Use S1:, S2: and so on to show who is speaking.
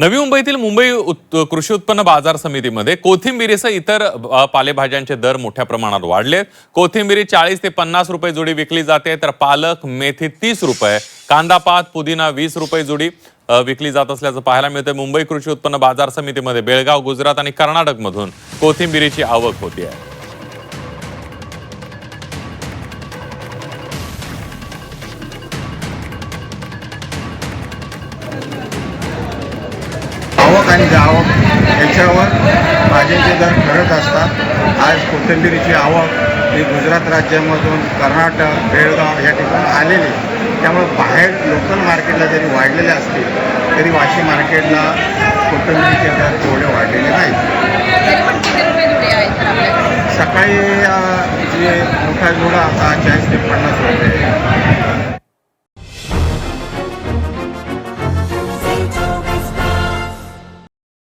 S1: नवी मुंबईतील कृषी उत्पन्न बाजार समितीमध्ये कोथिंबिरीसह इतर पालेभाज्यांचे दर मोठ्या प्रमाणात वाढलेत। कोथिंबिरी 40 ते 50 रुपये जोडी विकली जाते, तर पालक, मेथी 30 रुपये, कांदा पात, पुदिना 20 रुपये जोडी विकली जात असल्याचं पाहायला मिळतं। मुंबई कृषी उत्पन्न बाजार समितीमध्ये बेळगाव, गुजरात आणि कर्नाटक मधून कोथिंबिरीची आवक होती आहे।
S2: आवक आणि जावक याच्यावर भाज्यांचे दर ठरत असतात। आज कोथिंबिरीची आवक ही गुजरात राज्यामधून कर्नाटक, बेळगाव या ठिकाणी आलेली, त्यामुळे बाहेर लोकल मार्केटला जरी वाढलेले असतील तरी वाशी मार्केटला कोथिंबिरीचे दर तेवढे वाढलेले नाहीत। सकाळी जे मोठा जोडा आता 40 ते 50 रुपये